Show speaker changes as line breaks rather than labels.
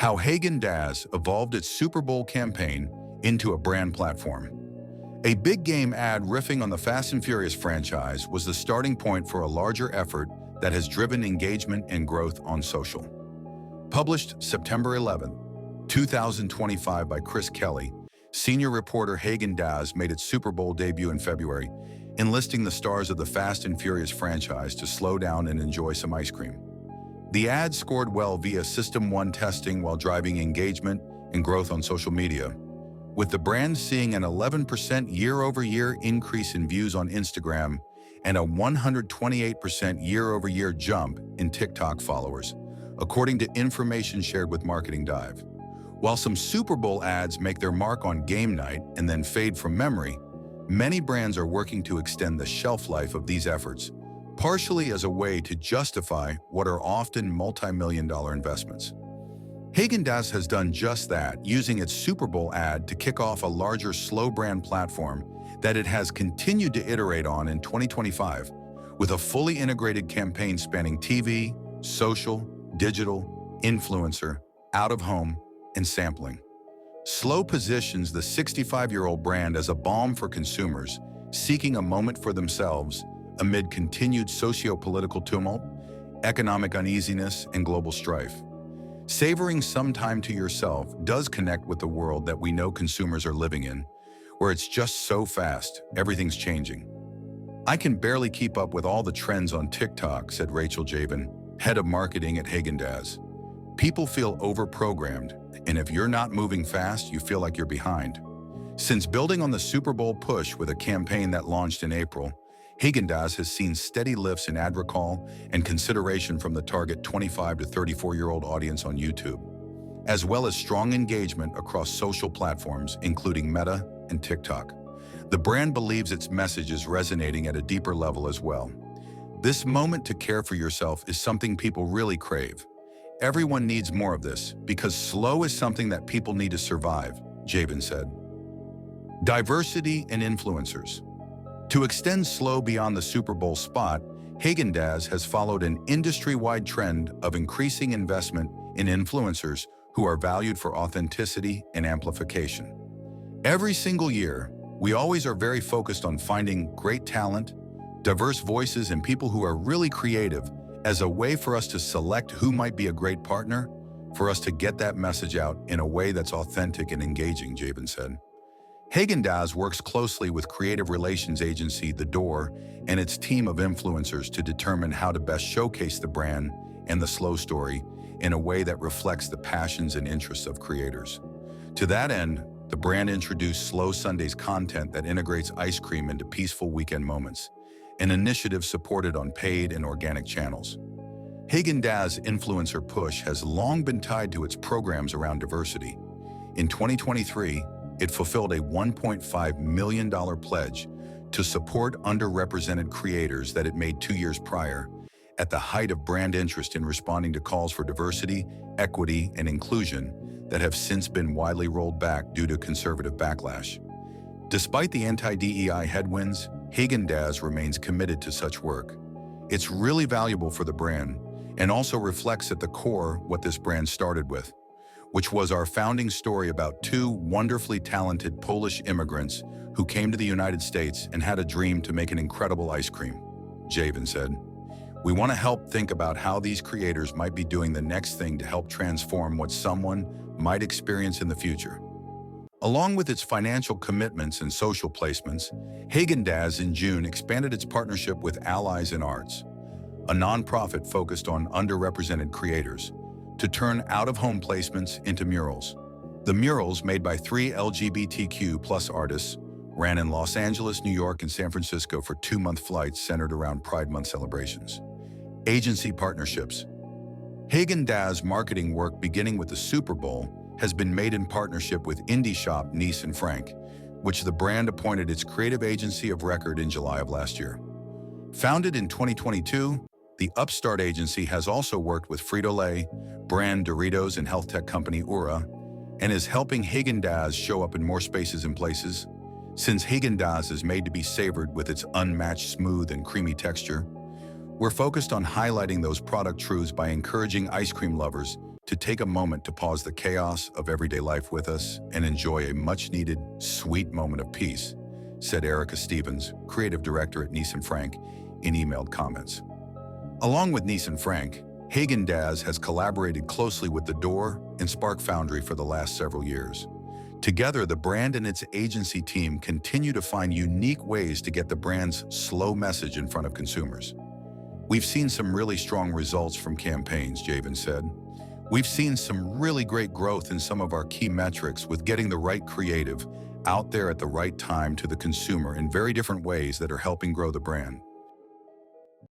How Häagen-Dazs evolved its Super Bowl campaign into a brand platform. A big game ad riffing on the Fast and Furious franchise was the starting point for a larger effort that has driven engagement and growth on social. Published September 11, 2025 by Chris Kelly, senior reporter. Häagen-Dazs made its Super Bowl debut in February, enlisting the stars of the Fast and Furious franchise to slow down and enjoy some ice cream. The ad scored well via System 1 testing while driving engagement and growth on social media, with the brand seeing an 11% year-over-year increase in views on Instagram and a 128% year-over-year jump in TikTok followers, according to information shared with Marketing Dive. While some Super Bowl ads make their mark on game night and then fade from memory, many brands are working to extend the shelf life of these efforts, partially as a way to justify what are often multi-million-dollar investments. Häagen-Dazs has done just that, using its Super Bowl ad to kick off a larger slow brand platform that it has continued to iterate on in 2025, with a fully integrated campaign spanning TV, social, digital, influencer, out-of-home, and sampling. Slow positions the 65-year-old brand as a balm for consumers seeking a moment for themselves amid continued socio-political tumult, economic uneasiness, and global strife. Savoring some time to yourself does connect with the world that we know consumers are living in, where it's just so fast, everything's changing. "I can barely keep up with all the trends on TikTok," said Rachel Javen, head of marketing at Häagen-Dazs. "People feel over-programmed, and if you're not moving fast, you feel like you're behind." Since building on the Super Bowl push with a campaign that launched in April, Häagen-Dazs has seen steady lifts in ad recall and consideration from the target 25 to 34-year-old audience on YouTube, as well as strong engagement across social platforms, including Meta and TikTok. The brand believes its message is resonating at a deeper level as well. "This moment to care for yourself is something people really crave. Everyone needs more of this, because slow is something that people need to survive," Javen said. Diversity and influencers. To extend slow beyond the Super Bowl spot, Häagen-Dazs has followed an industry-wide trend of increasing investment in influencers who are valued for authenticity and amplification. Every single year, we always are very focused on finding great talent, diverse voices, and people who are really creative as a way for us to select who might be a great partner, for us to get that message out in a way that's authentic and engaging, Javen said. Häagen-Dazs works closely with creative relations agency The Door and its team of influencers to determine how to best showcase the brand and the slow story in a way that reflects the passions and interests of creators. To that end, the brand introduced Slow Sundays content that integrates ice cream into peaceful weekend moments, an initiative supported on paid and organic channels. Häagen-Dazs influencer push has long been tied to its programs around diversity. In 2023, it fulfilled a $1.5 million pledge to support underrepresented creators that it made 2 years prior, at the height of brand interest in responding to calls for diversity, equity, and inclusion that have since been widely rolled back due to conservative backlash. Despite the anti-DEI headwinds, Häagen-Dazs remains committed to such work. It's really valuable for the brand and also reflects at the core what this brand started with, which was our founding story about two wonderfully talented Polish immigrants who came to the United States and had a dream to make an incredible ice cream, Javen said. "We want to help think about how these creators might be doing the next thing to help transform what someone might experience in the future." Along with its financial commitments and social placements, Häagen-Dazs in June expanded its partnership with Allies in Arts, a nonprofit focused on underrepresented creators, to turn out-of-home placements into murals. The murals, made by 3 LGBTQ+ artists, ran in Los Angeles, New York, and San Francisco for 2-month flights centered around Pride Month celebrations. Agency partnerships. Häagen-Dazs marketing work, beginning with the Super Bowl, has been made in partnership with indie shop Nice and Frank, which the brand appointed its creative agency of record in July of last year. Founded in 2022, the upstart agency has also worked with Frito-Lay, brand Doritos, and health tech company Ura, and is helping Häagen-Dazs show up in more spaces and places. Since Häagen-Dazs is made to be savored with its unmatched smooth and creamy texture, we're focused on highlighting those product truths by encouraging ice cream lovers to take a moment to pause the chaos of everyday life with us and enjoy a much-needed, sweet moment of peace, said Erica Stevens, creative director at Nice and Frank, in emailed comments. Along with Nice and Frank, Häagen-Dazs has collaborated closely with The Door and Spark Foundry for the last several years. Together, the brand and its agency team continue to find unique ways to get the brand's slow message in front of consumers. We've seen some really strong results from campaigns, Javen said. We've seen some really great growth in some of our key metrics with getting the right creative out there at the right time to the consumer in very different ways that are helping grow the brand.